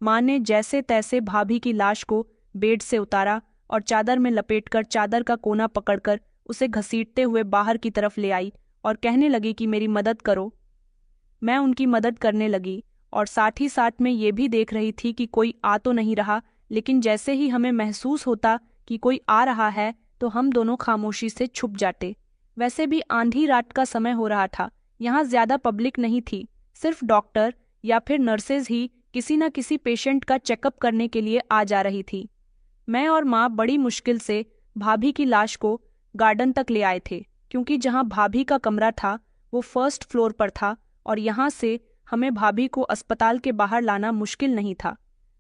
माँ ने जैसे तैसे भाभी की लाश को बेड से उतारा और चादर में लपेटकर चादर का कोना पकड़कर उसे घसीटते हुए बाहर की तरफ ले आई और कहने लगी कि मेरी मदद करो। मैं उनकी मदद करने लगी और साथ ही साथ में ये भी देख रही थी कि कोई आ तो नहीं रहा, लेकिन जैसे ही हमें महसूस होता कि कोई आ रहा है तो हम दोनों खामोशी से छुप जाते। वैसे भी आंधी रात का समय हो रहा था, यहाँ ज्यादा पब्लिक नहीं थी, सिर्फ डॉक्टर या फिर नर्सेज ही किसी न किसी पेशेंट का चेकअप करने के लिए आ जा रही थी। मैं और माँ बड़ी मुश्किल से भाभी की लाश को गार्डन तक ले आए थे, क्योंकि जहाँ भाभी का कमरा था वो फर्स्ट फ्लोर पर था और यहाँ से हमें भाभी को अस्पताल के बाहर लाना मुश्किल नहीं था।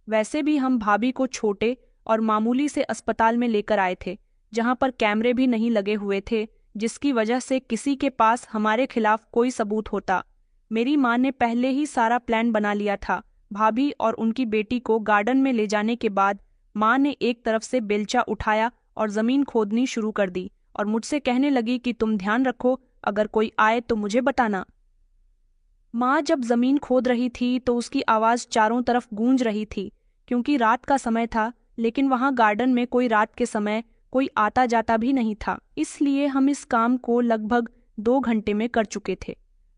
वैसे भी हम भाभी को छोटे और मामूली से अस्पताल में लेकर आए थे, जहाँ पर कैमरे भी नहीं लगे हुए थे, जिसकी वजह से किसी के पास हमारे खिलाफ कोई सबूत होता। मेरी माँ ने पहले ही सारा प्लान बना लिया था। भाभी और उनकी बेटी को गार्डन में ले जाने के बाद माँ ने एक तरफ से बेलचा उठाया और जमीन खोदनी शुरू कर दी और मुझसे कहने लगी कि तुम ध्यान रखो, अगर कोई आए तो मुझे बताना। माँ जब जमीन खोद रही थी तो उसकी आवाज चारों तरफ गूंज रही थी, क्योंकि रात का समय था, लेकिन वहां गार्डन में कोई रात के समय कोई आता जाता भी नहीं था, इसलिए हम इस काम को लगभग 2 घंटे में कर चुके थे।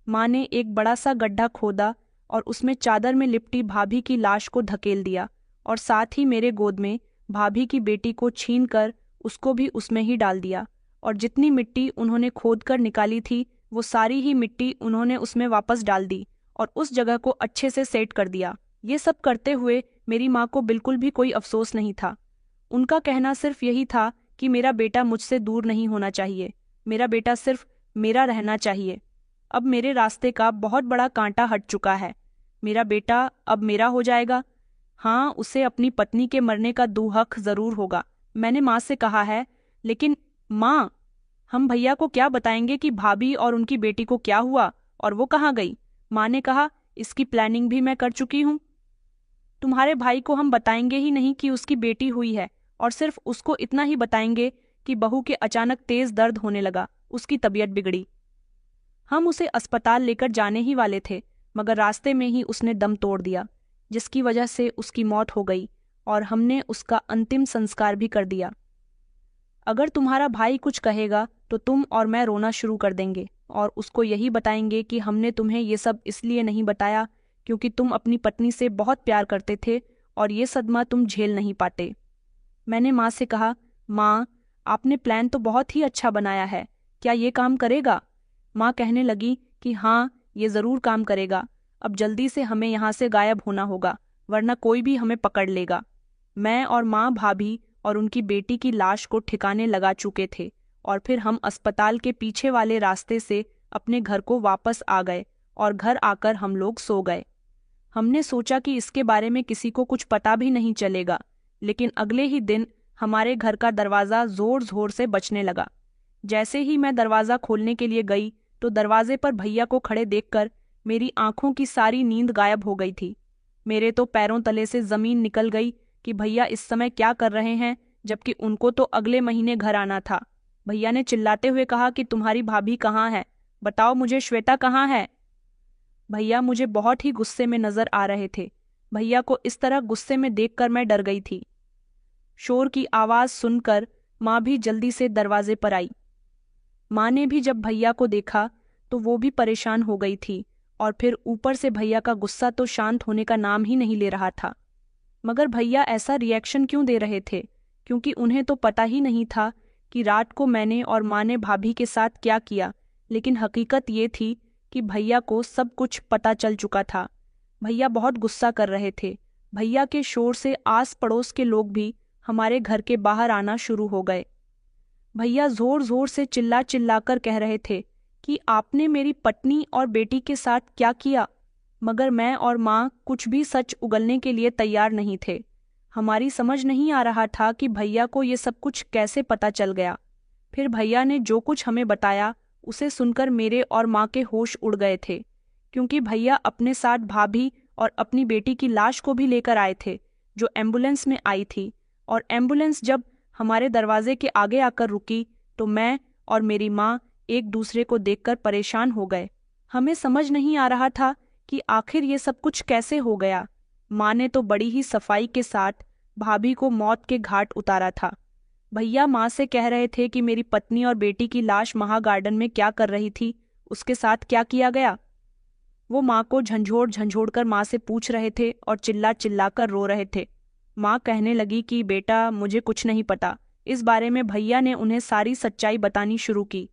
माँ ने एक बड़ा सा गड्ढा खोदा और उसमें चादर में लिपटी भाभी की लाश को धकेल दिया और साथ ही मेरे गोद में भाभी की बेटी को छीन कर उसको भी उसमें ही डाल दिया, और जितनी मिट्टी उन्होंने खोद कर निकाली थी वो सारी ही मिट्टी उन्होंने उसमें वापस डाल दी और उस जगह को अच्छे से सेट कर दिया। ये सब करते हुए मेरी माँ को बिल्कुल भी कोई अफसोस नहीं था। उनका कहना सिर्फ यही था कि मेरा बेटा मुझसे दूर नहीं होना चाहिए, मेरा बेटा सिर्फ मेरा रहना चाहिए। अब मेरे रास्ते का बहुत बड़ा कांटा हट चुका है। मेरा बेटा अब मेरा हो जाएगा। हाँ, उसे अपनी पत्नी के मरने का दुहक जरूर होगा, मैंने माँ से कहा है। लेकिन माँ, हम भैया को क्या बताएंगे कि भाभी और उनकी बेटी को क्या हुआ और वो कहाँ गई? माँ ने कहा, इसकी प्लानिंग भी मैं कर चुकी हूँ। तुम्हारे भाई को हम बताएंगे ही नहीं कि उसकी बेटी हुई है, और सिर्फ उसको इतना ही बताएंगे कि बहू के अचानक तेज दर्द होने लगा, उसकी तबीयत बिगड़ी। हम उसे अस्पताल लेकर जाने ही वाले थे, मगर रास्ते में ही उसने दम तोड़ दिया, जिसकी वजह से उसकी मौत हो गई और हमने उसका अंतिम संस्कार भी कर दिया। अगर तुम्हारा भाई कुछ कहेगा तो तुम और मैं रोना शुरू कर देंगे और उसको यही बताएंगे कि हमने तुम्हें ये सब इसलिए नहीं बताया क्योंकि तुम अपनी पत्नी से बहुत प्यार करते थे और ये सदमा तुम झेल नहीं पाते। मैंने माँ से कहा, माँ, आपने प्लान तो बहुत ही अच्छा बनाया है, क्या ये काम करेगा? माँ कहने लगी कि हाँ, ये ज़रूर काम करेगा। अब जल्दी से हमें यहाँ से गायब होना होगा, वरना कोई भी हमें पकड़ लेगा। मैं और माँ भाभी और उनकी बेटी की लाश को ठिकाने लगा चुके थे और फिर हम अस्पताल के पीछे वाले रास्ते से अपने घर को वापस आ गए और घर आकर हम लोग सो गए। हमने सोचा कि इसके बारे में किसी को कुछ पता भी नहीं चलेगा, लेकिन अगले ही दिन हमारे घर का दरवाज़ा जोर जोर से बजने लगा। जैसे ही मैं दरवाज़ा खोलने के लिए गई तो दरवाजे पर भैया को खड़े देखकर मेरी आंखों की सारी नींद गायब हो गई थी। मेरे तो पैरों तले से ज़मीन निकल गई कि भैया इस समय क्या कर रहे हैं, जबकि उनको तो अगले महीने घर आना था। भैया ने चिल्लाते हुए कहा कि तुम्हारी भाभी कहाँ है, बताओ मुझे, श्वेता कहाँ है? भैया मुझे बहुत ही गुस्से में नजर आ रहे थे। भैया को इस तरह गुस्से में देखकर मैं डर गई थी। शोर की आवाज़ सुनकर माँ भी जल्दी से दरवाजे पर आई। माँ ने भी जब भैया को देखा तो वो भी परेशान हो गई थी, और फिर ऊपर से भैया का गुस्सा तो शांत होने का नाम ही नहीं ले रहा था। मगर भैया ऐसा रिएक्शन क्यों दे रहे थे? क्योंकि उन्हें तो पता ही नहीं था कि रात को मैंने और माँ ने भाभी के साथ क्या किया। लेकिन हकीकत ये थी कि भैया को सब कुछ पता चल चुका था। भैया बहुत गुस्सा कर रहे थे। भैया के शोर से आस पड़ोस के लोग भी हमारे घर के बाहर आना शुरू हो गए। भैया जोर जोर से चिल्ला चिल्लाकर कह रहे थे कि आपने मेरी पत्नी और बेटी के साथ क्या किया। मगर मैं और माँ कुछ भी सच उगलने के लिए तैयार नहीं थे। हमारी समझ नहीं आ रहा था कि भैया को ये सब कुछ कैसे पता चल गया। फिर भैया ने जो कुछ हमें बताया उसे सुनकर मेरे और माँ के होश उड़ गए थे, क्योंकि भैया अपने साथ भाभी और अपनी बेटी की लाश को भी लेकर आए थे, जो एम्बुलेंस में आई थी। और एम्बुलेंस जब हमारे दरवाजे के आगे आकर रुकी तो मैं और मेरी माँ एक दूसरे को देखकर परेशान हो गए। हमें समझ नहीं आ रहा था कि आखिर ये सब कुछ कैसे हो गया। माँ ने तो बड़ी ही सफाई के साथ भाभी को मौत के घाट उतारा था। भैया माँ से कह रहे थे कि मेरी पत्नी और बेटी की लाश महा गार्डन में क्या कर रही थी, उसके साथ क्या किया गया। वो माँ को झंझोड़ झंझोड़ कर माँ से पूछ रहे थे और चिल्ला चिल्ला कर रो रहे थे। माँ कहने लगी कि बेटा, मुझे कुछ नहीं पता। इस बारे में भैया ने उन्हें सारी सच्चाई बतानी शुरू की।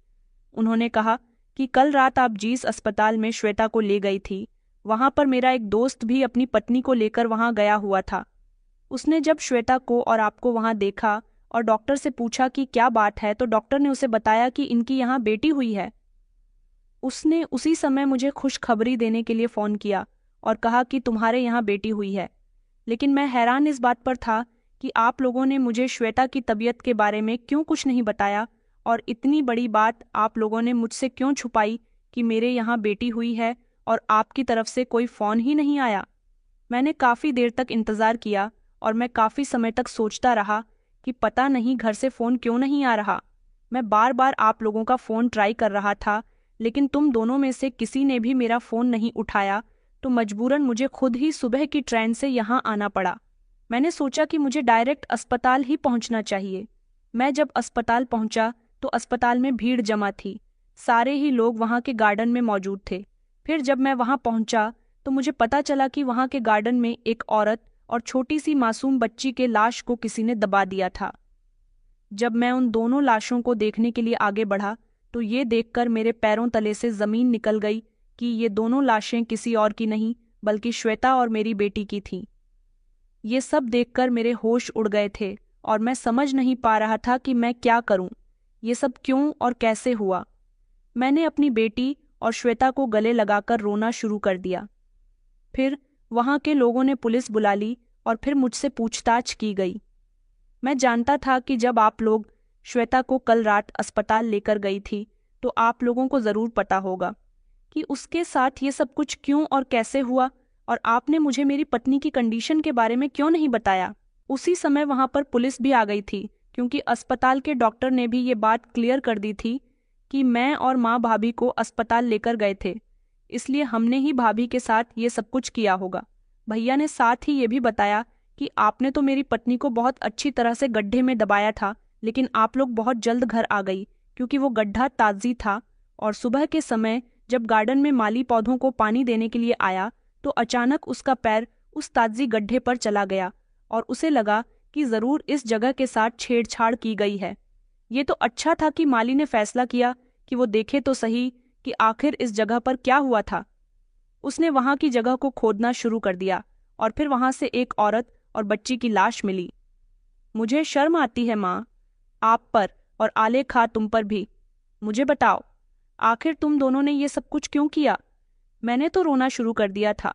उन्होंने कहा कि कल रात आप जिस अस्पताल में श्वेता को ले गई थी, वहां पर मेरा एक दोस्त भी अपनी पत्नी को लेकर वहां गया हुआ था। उसने जब श्वेता को और आपको वहां देखा और डॉक्टर से पूछा कि क्या बात है, तो डॉक्टर ने उसे बताया कि इनकी यहाँ बेटी हुई है। उसने उसी समय मुझे खुशखबरी देने के लिए फ़ोन किया और कहा कि तुम्हारे यहाँ बेटी हुई है। लेकिन मैं हैरान इस बात पर था कि आप लोगों ने मुझे श्वेता की तबीयत के बारे में क्यों कुछ नहीं बताया, और इतनी बड़ी बात आप लोगों ने मुझसे क्यों छुपाई कि मेरे यहाँ बेटी हुई है और आपकी तरफ से कोई फ़ोन ही नहीं आया। मैंने काफ़ी देर तक इंतज़ार किया और मैं काफ़ी समय तक सोचता रहा कि पता नहीं घर से फ़ोन क्यों नहीं आ रहा। मैं बार बार आप लोगों का फ़ोन ट्राई कर रहा था, लेकिन तुम दोनों में से किसी ने भी मेरा फ़ोन नहीं उठाया, तो मजबूरन मुझे खुद ही सुबह की ट्रेन से यहाँ आना पड़ा। मैंने सोचा कि मुझे डायरेक्ट अस्पताल ही पहुँचना चाहिए। मैं जब अस्पताल पहुँचा तो अस्पताल में भीड़ जमा थी। सारे ही लोग वहाँ के गार्डन में मौजूद थे। फिर जब मैं वहाँ पहुँचा तो मुझे पता चला कि वहाँ के गार्डन में एक औरत और छोटी सी मासूम बच्ची के लाश को किसी ने दबा दिया था। जब मैं उन दोनों लाशों को देखने के लिए आगे बढ़ा तो ये देखकर मेरे पैरों तले से ज़मीन निकल गई कि ये दोनों लाशें किसी और की नहीं बल्कि श्वेता और मेरी बेटी की थीं। ये सब देखकर मेरे होश उड़ गए थे और मैं समझ नहीं पा रहा था कि मैं क्या करूं। ये सब क्यों और कैसे हुआ। मैंने अपनी बेटी और श्वेता को गले लगाकर रोना शुरू कर दिया। फिर वहां के लोगों ने पुलिस बुला ली और फिर मुझसे पूछताछ की गई। मैं जानता था कि जब आप लोग श्वेता को कल रात अस्पताल लेकर गई थी तो आप लोगों को जरूर पता होगा कि उसके साथ ये सब कुछ क्यों और कैसे हुआ, और आपने मुझे मेरी पत्नी की कंडीशन के बारे में क्यों नहीं बताया। उसी समय वहां पर पुलिस भी आ गई थी, क्योंकि अस्पताल के डॉक्टर ने भी ये बात क्लियर कर दी थी कि मैं और माँ भाभी को अस्पताल लेकर गए थे, इसलिए हमने ही भाभी के साथ ये सब कुछ किया होगा। भैया ने साथ ही ये भी बताया कि आपने तो मेरी पत्नी को बहुत अच्छी तरह से गड्ढे में दबाया था, लेकिन आप लोग बहुत जल्द घर आ गई क्योंकि वो गड्ढा ताजी था, और सुबह के समय जब गार्डन में माली पौधों को पानी देने के लिए आया तो अचानक उसका पैर उस ताजी गड्ढे पर चला गया और उसे लगा कि जरूर इस जगह के साथ छेड़छाड़ की गई है। ये तो अच्छा था कि माली ने फैसला किया कि वो देखे तो सही कि आखिर इस जगह पर क्या हुआ था। उसने वहां की जगह को खोदना शुरू कर दिया और फिर वहां से एक औरत और बच्ची की लाश मिली। मुझे शर्म आती है माँ, आप पर, और आलेखा तुम पर भी। मुझे बताओ, आखिर तुम दोनों ने ये सब कुछ क्यों किया। मैंने तो रोना शुरू कर दिया था।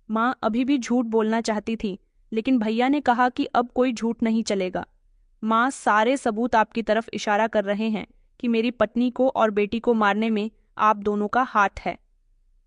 माँ अभी भी झूठ बोलना चाहती थी, लेकिन भैया ने कहा कि अब कोई झूठ नहीं चलेगा। माँ, सारे सबूत आपकी तरफ इशारा कर रहे हैं कि मेरी पत्नी को और बेटी को मारने में आप दोनों का हाथ है।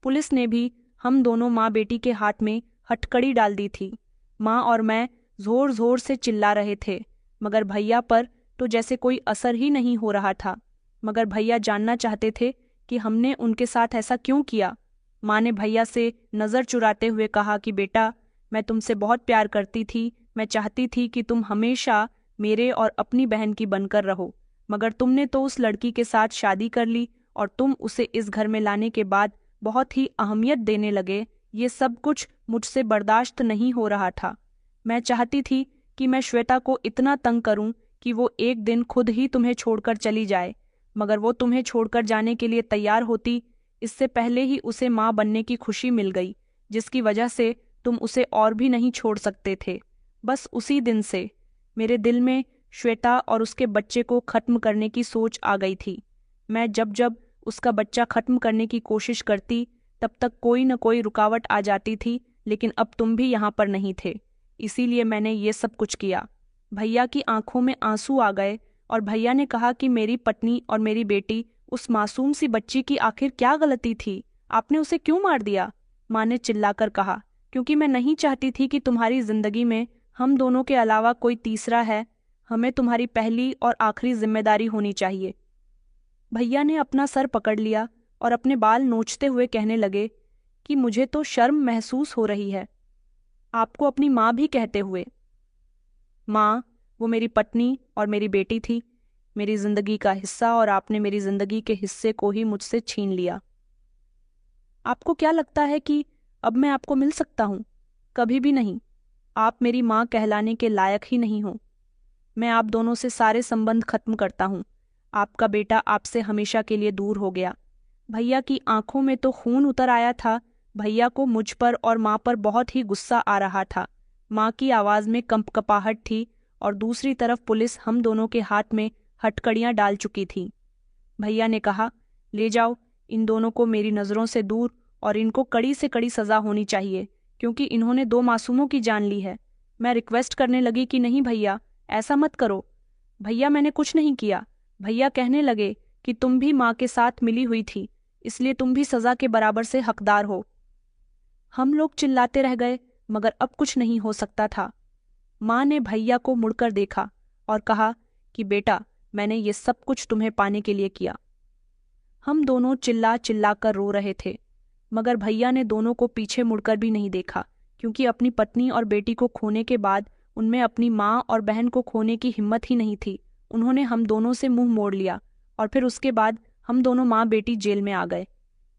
पुलिस ने भी हम दोनों माँ बेटी के हाथ में हथकड़ी डाल दी थी। माँ और मैं जोर जोर से चिल्ला रहे थे, मगर भैया पर तो जैसे कोई असर ही नहीं हो रहा था। मगर भैया जानना चाहते थे कि हमने उनके साथ ऐसा क्यों किया। माँ ने भैया से नज़र चुराते हुए कहा कि बेटा, मैं तुमसे बहुत प्यार करती थी, मैं चाहती थी कि तुम हमेशा मेरे और अपनी बहन की बनकर रहो, मगर तुमने तो उस लड़की के साथ शादी कर ली और तुम उसे इस घर में लाने के बाद बहुत ही अहमियत देने लगे। ये सब कुछ मुझसे बर्दाश्त नहीं हो रहा था। मैं चाहती थी कि मैं श्वेता को इतना तंग करूं कि वो एक दिन खुद ही तुम्हें छोड़कर चली जाए, मगर वो तुम्हें छोड़कर जाने के लिए तैयार होती इससे पहले ही उसे माँ बनने की खुशी मिल गई, जिसकी वजह से तुम उसे और भी नहीं छोड़ सकते थे। बस उसी दिन से मेरे दिल में श्वेता और उसके बच्चे को खत्म करने की सोच आ गई थी। मैं जब जब उसका बच्चा खत्म करने की कोशिश करती तब तक कोई न कोई रुकावट आ जाती थी, लेकिन अब तुम भी यहाँ पर नहीं थे, इसीलिए मैंने ये सब कुछ किया। भैया की आंखों में आंसू आ गए और भैया ने कहा कि मेरी पत्नी और मेरी बेटी, उस मासूम सी बच्ची की आखिर क्या गलती थी, आपने उसे क्यों मार दिया। माँ ने चिल्लाकर कहा, क्योंकि मैं नहीं चाहती थी कि तुम्हारी जिंदगी में हम दोनों के अलावा कोई तीसरा है। हमें तुम्हारी पहली और आखिरी जिम्मेदारी होनी चाहिए। भैया ने अपना सर पकड़ लिया और अपने बाल नोचते हुए कहने लगे कि मुझे तो शर्म महसूस हो रही है आपको अपनी माँ भी कहते हुए। माँ, वो मेरी पत्नी और मेरी बेटी थी, मेरी जिंदगी का हिस्सा, और आपने मेरी जिंदगी के हिस्से को ही मुझसे छीन लिया। आपको क्या लगता है कि अब मैं आपको मिल सकता हूँ? कभी भी नहीं। आप मेरी माँ कहलाने के लायक ही नहीं हो। मैं आप दोनों से सारे संबंध खत्म करता हूँ। आपका बेटा आपसे हमेशा के लिए दूर हो गया। भैया की आंखों में तो खून उतर आया था। भैया को मुझ पर और माँ पर बहुत ही गुस्सा आ रहा था। माँ की आवाज़ में कंपकपाहट थी और दूसरी तरफ पुलिस हम दोनों के हाथ में हथकड़ियाँ डाल चुकी थी। भैया ने कहा, ले जाओ इन दोनों को मेरी नज़रों से दूर, और इनको कड़ी से कड़ी सज़ा होनी चाहिए क्योंकि इन्होंने 2 मासूमों की जान ली है। मैं रिक्वेस्ट करने लगी कि नहीं भैया, ऐसा मत करो। भैया, मैंने कुछ नहीं किया। भैया कहने लगे कि तुम भी माँ के साथ मिली हुई थी, इसलिए तुम भी सज़ा के बराबर से हकदार हो। हम लोग चिल्लाते रह गए, मगर अब कुछ नहीं हो सकता था। माँ ने भैया को मुड़कर देखा और कहा कि बेटा, मैंने ये सब कुछ तुम्हें पाने के लिए किया। हम दोनों चिल्ला चिल्ला कर रो रहे थे, मगर भैया ने दोनों को पीछे मुड़कर भी नहीं देखा, क्योंकि अपनी पत्नी और बेटी को खोने के बाद उनमें अपनी माँ और बहन को खोने की हिम्मत ही नहीं थी। उन्होंने हम दोनों से मुंह मोड़ लिया और फिर उसके बाद हम दोनों माँ बेटी जेल में आ गए।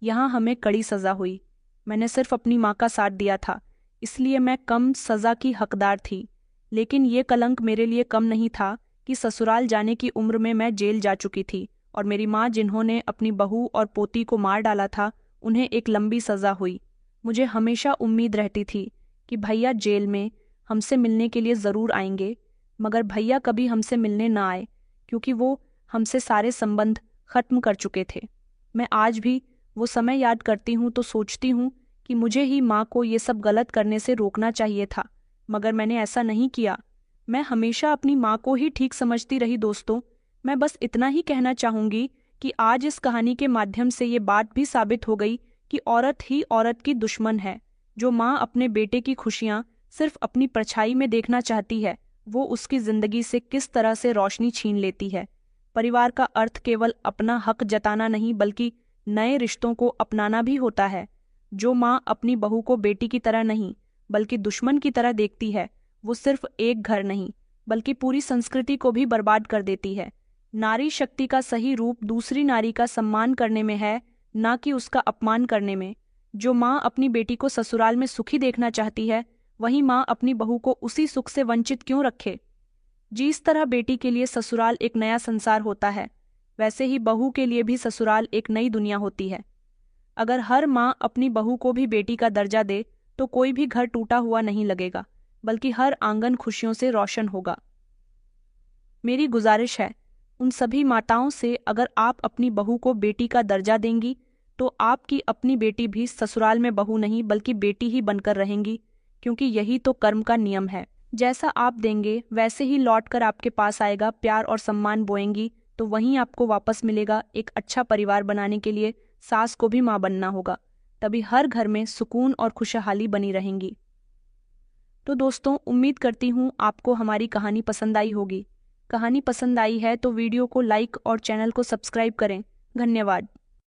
यहाँ हमें कड़ी सज़ा हुई। मैंने सिर्फ अपनी माँ का साथ दिया था, इसलिए मैं कम सज़ा की हकदार थी, लेकिन ये कलंक मेरे लिए कम नहीं था कि ससुराल जाने की उम्र में मैं जेल जा चुकी थी, और मेरी माँ, जिन्होंने अपनी बहू और पोती को मार डाला था, उन्हें एक लंबी सज़ा हुई। मुझे हमेशा उम्मीद रहती थी कि भैया जेल में हमसे मिलने के लिए ज़रूर आएंगे, मगर भैया कभी हमसे मिलने ना आए क्योंकि वो हमसे सारे संबंध खत्म कर चुके थे। मैं आज भी वो समय याद करती हूँ तो सोचती हूँ कि मुझे ही माँ को ये सब गलत करने से रोकना चाहिए था, मगर मैंने ऐसा नहीं किया। मैं हमेशा अपनी माँ को ही ठीक समझती रही। दोस्तों, मैं बस इतना ही कहना चाहूँगी कि आज इस कहानी के माध्यम से ये बात भी साबित हो गई कि औरत ही औरत की दुश्मन है। जो माँ अपने बेटे की खुशियाँ सिर्फ अपनी परछाई में देखना चाहती है, वो उसकी जिंदगी से किस तरह से रोशनी छीन लेती है। परिवार का अर्थ केवल अपना हक जताना नहीं बल्कि नए रिश्तों को अपनाना भी होता है। जो माँ अपनी बहू को बेटी की तरह नहीं बल्कि दुश्मन की तरह देखती है, वो सिर्फ एक घर नहीं बल्कि पूरी संस्कृति को भी बर्बाद कर देती है। नारी शक्ति का सही रूप दूसरी नारी का सम्मान करने में है, ना कि उसका अपमान करने में। जो माँ अपनी बेटी को ससुराल में सुखी देखना चाहती है, वही माँ अपनी बहू को उसी सुख से वंचित क्यों रखे। जिस तरह बेटी के लिए ससुराल एक नया संसार होता है, वैसे ही बहू के लिए भी ससुराल एक नई दुनिया होती है। अगर हर माँ अपनी बहू को भी बेटी का दर्जा दे तो कोई भी घर टूटा हुआ नहीं लगेगा, बल्कि हर आंगन खुशियों से रोशन होगा। मेरी गुजारिश है उन सभी माताओं से, अगर आप अपनी बहू को बेटी का दर्जा देंगी तो आपकी अपनी बेटी भी ससुराल में बहू नहीं बल्कि बेटी ही बनकर रहेंगी, क्योंकि यही तो कर्म का नियम है। जैसा आप देंगे वैसे ही लौट कर आपके पास आएगा। प्यार और सम्मान बोएंगी तो वहीं आपको वापस मिलेगा। एक अच्छा परिवार बनाने के लिए सास को भी माँ बनना होगा, तभी हर घर में सुकून और खुशहाली बनी रहेंगी। तो दोस्तों, उम्मीद करती हूँ आपको हमारी कहानी पसंद आई होगी। कहानी पसंद आई है तो वीडियो को लाइक और चैनल को सब्सक्राइब करें। धन्यवाद।